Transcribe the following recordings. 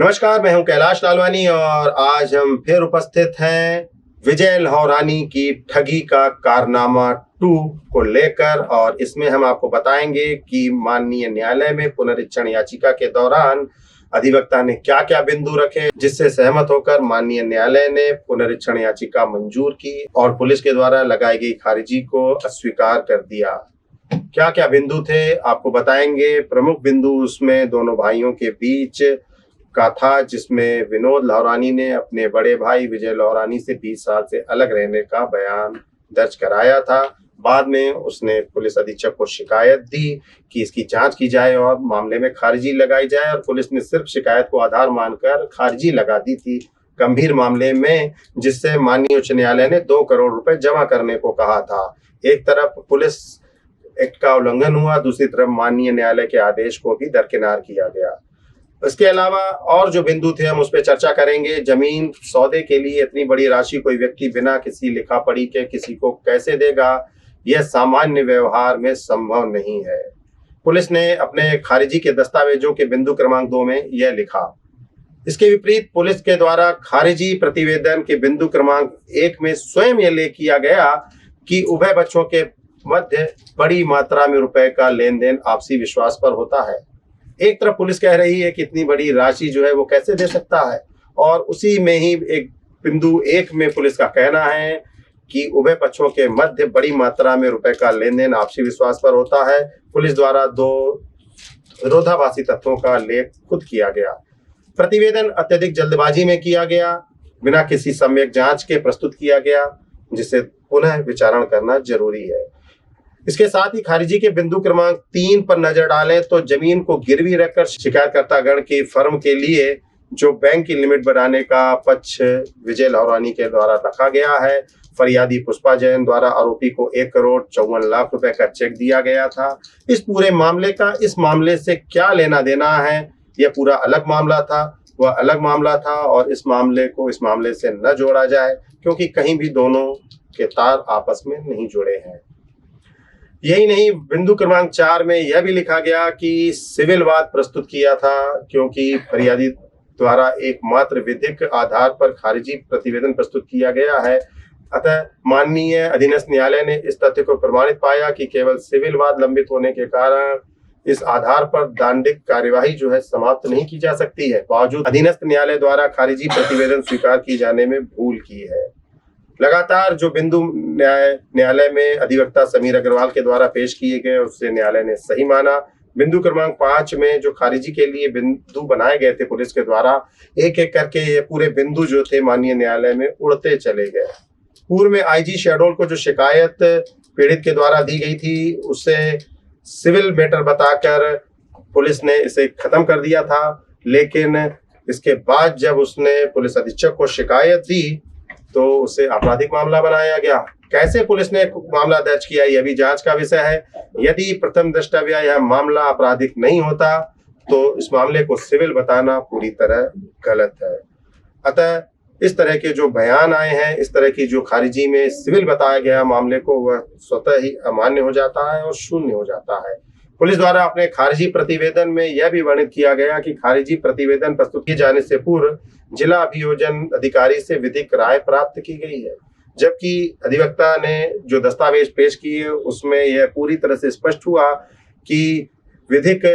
नमस्कार, मैं हूं कैलाश लालवानी और आज हम फिर उपस्थित हैं विजय लहौरानी की ठगी का कारनामा 2 को लेकर। और इसमें हम आपको बताएंगे कि माननीय न्यायालय में पुनरीक्षण याचिका के दौरान अधिवक्ता ने क्या क्या बिंदु रखे, जिससे सहमत होकर माननीय न्यायालय ने पुनरीक्षण याचिका मंजूर की और पुलिस के द्वारा लगाई गई खारिजी को अस्वीकार कर दिया। क्या क्या बिंदु थे आपको बताएंगे। प्रमुख बिंदु उसमें दोनों भाइयों के बीच का था, जिसमें विनोद लहौरानी ने अपने बड़े भाई विजय लहौरानी से 20 साल से अलग रहने का बयान दर्ज कराया था। बाद में उसने पुलिस अधीक्षक को शिकायत दी कि इसकी जांच की जाए और मामले में खारिजी लगाई जाए, और पुलिस ने सिर्फ शिकायत को आधार मानकर खारिजी लगा दी थी गंभीर मामले में, जिससे माननीय उच्च न्यायालय ने 2 करोड़ रुपए जमा करने को कहा था। एक तरफ पुलिस एक्ट का उल्लंघन हुआ, दूसरी तरफ माननीय न्यायालय के आदेश को भी दरकिनार किया गया। इसके अलावा और जो बिंदु थे हम उस पर चर्चा करेंगे। जमीन सौदे के लिए इतनी बड़ी राशि कोई व्यक्ति बिना किसी लिखा पढ़ी के किसी को कैसे देगा, यह सामान्य व्यवहार में संभव नहीं है। पुलिस ने अपने खारिजी के दस्तावेजों के बिंदु क्रमांक 2 में यह लिखा। इसके विपरीत पुलिस के द्वारा खारिजी प्रतिवेदन के बिंदु क्रमांक 1 में स्वयं यह लेख किया गया कि उभय पक्षों के मध्य बड़ी मात्रा में रुपए का लेन देन आपसी विश्वास पर होता है। एक तरफ पुलिस कह रही है कि इतनी बड़ी राशि जो है वो कैसे दे सकता है, और उसी में ही एक बिंदु 1 में पुलिस का कहना है कि उभय पक्षों के मध्य बड़ी मात्रा में रुपए का लेन देन आपसी विश्वास पर होता है। पुलिस द्वारा 2 विरोधाभासी तथ्यों का लेख खुद किया गया। प्रतिवेदन अत्यधिक जल्दबाजी में किया गया, बिना किसी सम्यक जांच के प्रस्तुत किया गया, जिसे पुनः विचारण करना जरूरी है। इसके साथ ही खारिजी के बिंदु क्रमांक 3 पर नजर डालें तो जमीन को गिरवी रखकर शिकायतकर्तागण की फर्म के लिए जो बैंक की लिमिट बढ़ाने का पक्ष विजय लहौरानी के द्वारा रखा गया है। फरियादी पुष्पा जैन द्वारा आरोपी को 1 करोड़ 54 लाख रुपए का चेक दिया गया था। इस पूरे मामले का इस मामले से क्या लेना देना है, यह पूरा अलग मामला था, वह अलग मामला था, और इस मामले को इस मामले से न जोड़ा जाए, क्योंकि कहीं भी दोनों के तार आपस में नहीं जुड़े हैं। यही नहीं, बिंदु क्रमांक 4 में यह भी लिखा गया कि सिविल वाद प्रस्तुत किया था, क्योंकि फरियादी द्वारा एकमात्र विधिक आधार पर खारिजी प्रतिवेदन प्रस्तुत किया गया है। अतः माननीय अधीनस्थ न्यायालय ने इस तथ्य को प्रमाणित पाया कि केवल सिविल वाद लंबित होने के कारण इस आधार पर दंडिक कार्यवाही जो है समाप्त नहीं की जा सकती है। बावजूद अधीनस्थ न्यायालय द्वारा खारिजी प्रतिवेदन स्वीकार किए जाने में भूल की है। लगातार जो बिंदु न्यायालय में अधिवक्ता समीर अग्रवाल के द्वारा पेश किए गए, उससे न्यायालय ने सही माना। बिंदु क्रमांक 5 में जो खारिजी के लिए बिंदु बनाए गए थे पुलिस के द्वारा, एक एक करके ये पूरे बिंदु जो थे माननीय न्यायालय में उड़ते चले गए। पूर्व में आईजी शहडोल को जो शिकायत पीड़ित के द्वारा दी गई थी, उससे सिविल मैटर बताकर पुलिस ने इसे खत्म कर दिया था, लेकिन इसके बाद जब उसने पुलिस अधीक्षक को शिकायत दी तो उसे आपराधिक मामला बनाया गया। कैसे पुलिस ने मामला दर्ज किया, यह भी जांच का विषय है। यदि प्रथम दृष्टया यह मामला आपराधिक नहीं होता तो इस मामले को सिविल बताना पूरी तरह गलत है। अतः इस तरह के जो बयान आए हैं, इस तरह की जो खारिजी में सिविल बताया गया मामले को, वह स्वतः ही अमान्य हो जाता है और शून्य हो जाता है। पुलिस द्वारा अपने खारिजी प्रतिवेदन में यह भी वर्णित किया गया कि खारिजी प्रतिवेदन प्रस्तुत किए जाने से पूर्व जिला अभियोजन अधिकारी से विधिक राय प्राप्त की गई है, जबकि अधिवक्ता ने जो दस्तावेज पेश किए उसमें यह पूरी तरह से स्पष्ट हुआ कि विधिक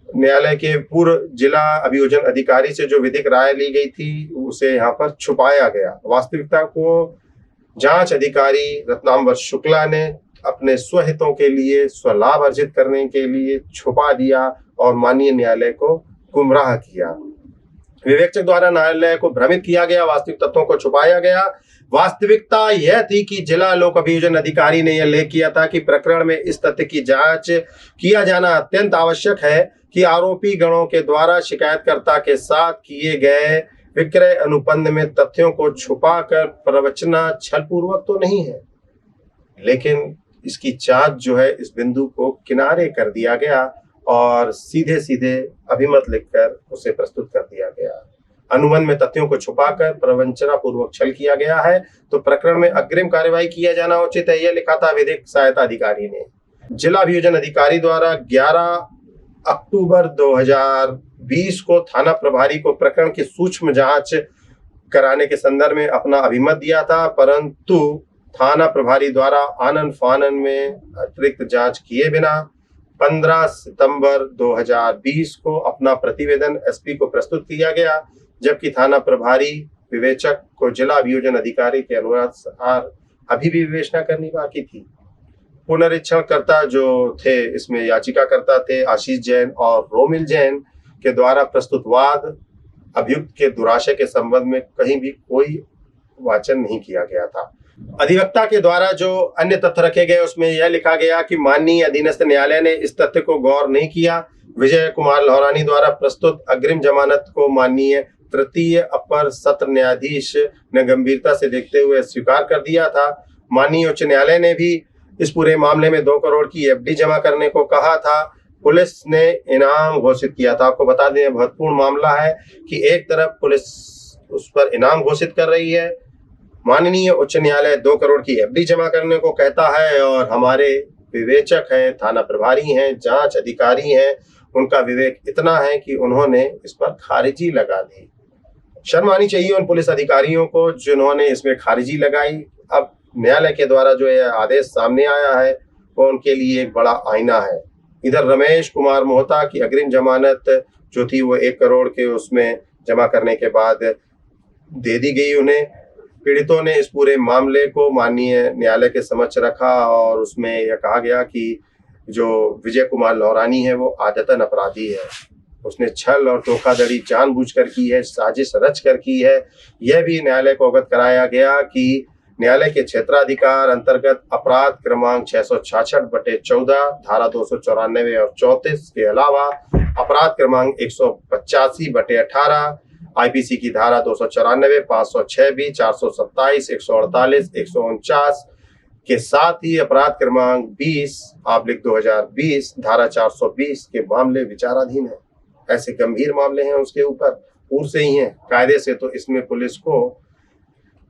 न्यायालय के पूर्व जिला अभियोजन अधिकारी से जो विधिक राय ली गई थी उसे यहाँ पर छुपाया गया। वास्तविकता को जांच अधिकारी रत्नाम्बर शुक्ला ने अपने स्वहितों के लिए, स्वलाभ अर्जित करने के लिए छुपा दिया और माननीय न्यायालय को गुमराह किया। विवेचक द्वारा न्यायालय को भ्रमित किया गया, वास्तविक तथ्यों को छुपाया गया। वास्तविकता यह थी कि जिला लोक अभियोजन अधिकारी ने यह लेख किया था कि प्रकरण में इस तथ्य की जांच किया जाना अत्यंत आवश्यक है कि आरोपी गणों के द्वारा शिकायतकर्ता के साथ किए गए विक्रय अनुबंध में तथ्यों को छुपाकर प्रवचना छलपूर्वक तो नहीं है, लेकिन इसकी जांच जो है इस बिंदु को किनारे कर दिया गया और सीधे सीधे अभिमत लिखकर उसे प्रस्तुत कर दिया गया। अनुबंध में तथ्यों को छुपाकर प्रवंचना पूर्वक छल किया गया है तो प्रकरण में अग्रिम कार्यवाही किया जाना उचित है, यह लिखा था विधिक सहायता अधिकारी ने। जिला अभियोजन अधिकारी द्वारा 11 अक्टूबर 20 को थाना प्रभारी को प्रकरण की सूक्ष्म जांच कराने के संदर्भ में अपना अभिमत दिया था, परंतु थाना प्रभारी द्वारा आनन फानन में अतिरिक्त जांच किए बिना 15 सितंबर 2020 को अपना प्रतिवेदन एसपी को प्रस्तुत किया गया, जबकि थाना प्रभारी विवेचक को जिला अभियोजन अधिकारी के अनुसार अभी भी विवेचना करनी बाकी थी। पुनरीक्षणकर्ता जो थे, इसमें याचिकाकर्ता थे आशीष जैन और रोमिल जैन के द्वारा प्रस्तुत वाद अभियुक्त के दुराशय के संबंध में कहीं भी कोई वाचन नहीं किया गया था। अधिवक्ता के द्वारा जो अन्य तथ्य रखे गए उसमें यह लिखा गया कि माननीय अधीनस्थ न्यायालय ने इस तथ्य को गौर नहीं किया। विजय कुमार लहरानी द्वारा प्रस्तुत अग्रिम जमानत को माननीय तृतीय अपर सत्र न्यायाधीश ने गंभीरता से देखते हुए स्वीकार कर दिया था। माननीय उच्च न्यायालय ने भी इस पूरे मामले में 2 करोड़ की एफडी जमा करने को कहा था। पुलिस ने इनाम घोषित किया था। आपको बता दें, महत्वपूर्ण मामला है कि एक तरफ पुलिस उस पर इनाम घोषित कर रही है, माननीय उच्च न्यायालय 2 करोड़ की एफडी जमा करने को कहता है, और हमारे विवेचक हैं, थाना प्रभारी हैं, जांच अधिकारी हैं, उनका विवेक इतना है कि उन्होंने इस पर खारिजी लगा दी। शर्म आनी चाहिए उन पुलिस अधिकारियों को जिन्होंने इसमें खारिजी लगाई। अब न्यायालय के द्वारा जो यह आदेश सामने आया है वो उनके लिए एक बड़ा आईना है। इधर रमेश कुमार मोहता की अग्रिम जमानत जो थी वो 1 करोड़ के उसमें जमा करने के बाद दे दी गई उन्हें। पीड़ितों ने इस पूरे मामले को माननीय न्यायालय के समक्ष रखा और उसमें यह कहा गया कि जो विजय कुमार लहरानी है वो आदतन अपराधी है, उसने छल और धोखाधड़ी जानबूझकर की है, साजिश रचकर की है। यह भी न्यायालय को अवगत कराया गया कि न्यायालय के क्षेत्राधिकार अंतर्गत अपराध क्रमांक 666/14 धारा 294 और 34 के अलावा अपराध क्रमांक 185/18 आईपीसी की धारा 294, 506 भी, 427, 148, 149 के साथ ही अपराध क्रमांक 20/2020 धारा 420 के मामले विचाराधीन है। ऐसे गंभीर मामले हैं उसके ऊपर पूर्व से ही हैं। कायदे से तो इसमें पुलिस को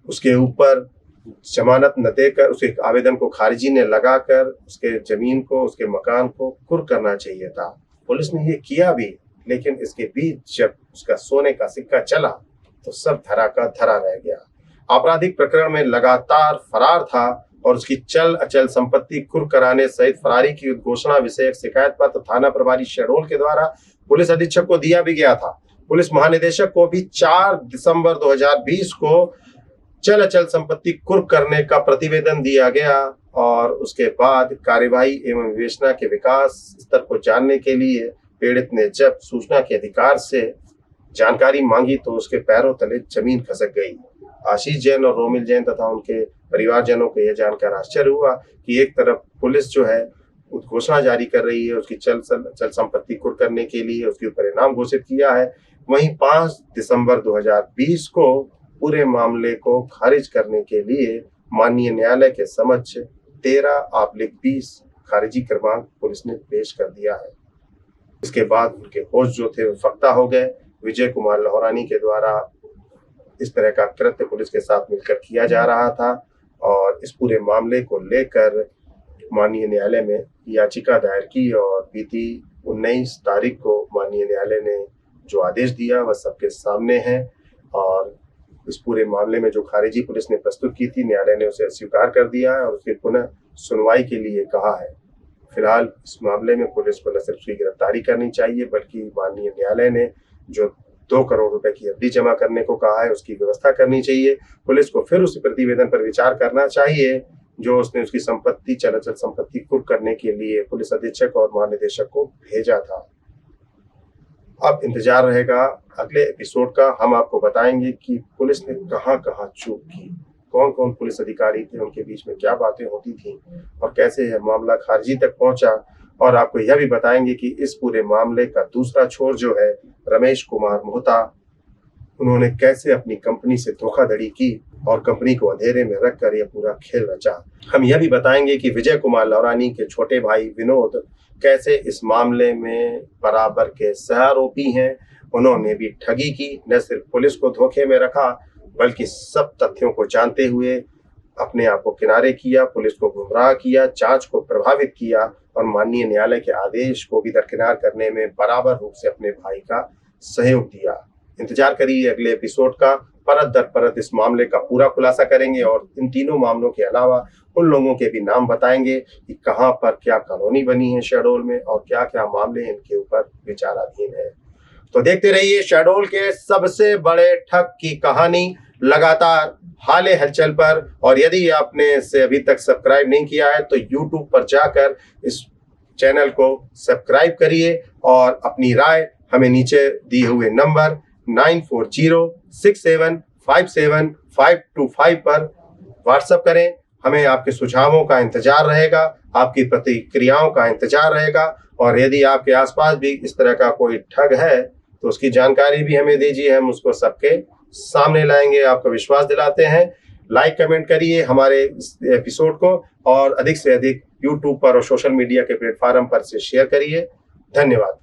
उसके ऊपर जमानत न देकर उसके आवेदन को खारिजी ने लगाकर उसके जमीन को, उसके मकान को कुर्क करना चाहिए था। पुलिस ने ये किया भी, लेकिन इसके बीच जब उसका सोने का सिक्का चला तो सब धरा का धरा रह गया। आपराधिक प्रकरण में लगातार फरार था और उसकी चल अचल संपत्ति कुर्क कराने सहित फरारी की उद्घोषणा विषयक शिकायत पत्र थाना प्रभारी शहडोल के द्वारा पुलिस अधीक्षक को दिया भी गया था। पुलिस महानिदेशक को भी 4 दिसंबर 2020 को चल अचल संपत्ति कुर्क करने का प्रतिवेदन दिया गया और उसके बाद कार्यवाही एवं विवेचना के विकास स्तर को जानने के लिए पीड़ित ने जब सूचना के अधिकार से जानकारी मांगी तो उसके पैरों तले जमीन खसक गई। आशीष जैन और रोमिल जैन तथा उनके परिवारजनों को यह जानकर आश्चर्य हुआ कि एक तरफ पुलिस जो है उद्घोषणा जारी कर रही है उसकी चल संपत्ति कुर्क करने के लिए, उसके ऊपर इनाम घोषित किया है, वहीं 5 दिसंबर 2020 को पूरे मामले को खारिज करने के लिए माननीय न्यायालय के समक्ष 13/20 खारिजी क्रमांक पुलिस ने पेश कर दिया है। इसके बाद उनके होश जो थे वो फख्ता हो गए। विजय कुमार लहरानी के द्वारा इस तरह का कृत्य पुलिस के साथ मिलकर किया जा रहा था और इस पूरे मामले को लेकर माननीय न्यायालय में याचिका दायर की और बीती 19 तारीख को माननीय न्यायालय ने जो आदेश दिया वह सबके सामने है और इस पूरे मामले में जो खारिजी पुलिस ने प्रस्तुत की थी न्यायालय ने उसे अस्वीकार कर दिया है और उसकी पुनः सुनवाई के लिए कहा है। फिलहाल इस मामले में पुलिस को न सिर्फ उसकी गिरफ्तारी करनी चाहिए बल्कि माननीय न्यायालय ने जो 2 करोड़ रुपए की एफडी जमा करने को कहा है उसकी व्यवस्था करनी चाहिए। पुलिस को फिर उस प्रतिवेदन पर विचार करना चाहिए जो उसने उसकी संपत्ति चल अचल संपत्ति कुर्क करने के लिए पुलिस अधीक्षक और महानिदेशक को भेजा था। अब इंतजार रहेगा अगले एपिसोड का। हम आपको बताएंगे कि पुलिस ने कहां कहां चूक की, कौन कौन पुलिस अधिकारी थे, उनके बीच में क्या बातें होती थी और कैसे यह मामला खारिजी तक पहुंचा। और आपको यह भी बताएंगे कि इस पूरे मामले का दूसरा छोर जो है रमेश कुमार मोहता, उन्होंने कैसे अपनी कंपनी से धोखाधड़ी की और कंपनी को अंधेरे में रखकर यह पूरा खेल रचा। हम यह भी बताएंगे कि विजय कुमार लहरानी के छोटे भाई विनोद कैसे इस मामले में बराबर के सहारोपी हैं। उन्होंने भी ठगी की, न सिर्फ पुलिस को धोखे में रखा बल्कि सब तथ्यों को जानते हुए अपने आप को किनारे किया, पुलिस को गुमराह किया, जांच को प्रभावित किया और माननीय न्यायालय के आदेश को भी दरकिनार करने में बराबर रूप से अपने भाई का सहयोग दिया। इंतजार करिए अगले एपिसोड का। परत दर परत इस मामले का पूरा खुलासा करेंगे और इन तीनों मामलों के अलावा उन लोगों के भी नाम बताएंगे कि कहां पर क्या कॉलोनी बनी है शहडोल में और क्या क्या मामले इनके ऊपर विचाराधीन है। तो देखते रहिए शहडोल के सबसे बड़े ठग की कहानी लगातार हाले हलचल पर। और यदि आपने इसे अभी तक सब्सक्राइब नहीं किया है तो YouTube पर जाकर इस चैनल को सब्सक्राइब करिए और अपनी राय हमें नीचे दिए हुए नंबर 9406757525 पर व्हाट्सएप करें। हमें आपके सुझावों का इंतजार रहेगा, आपकी प्रतिक्रियाओं का इंतजार रहेगा। और यदि आपके आसपास भी इस तरह का कोई ठग है तो उसकी जानकारी भी हमें दीजिए, हम उसको सबके सामने लाएंगे। आपको विश्वास दिलाते हैं। लाइक कमेंट करिए हमारे इस एपिसोड को और अधिक से अधिक YouTube पर और सोशल मीडिया के प्लेटफॉर्म पर से शेयर करिए। धन्यवाद।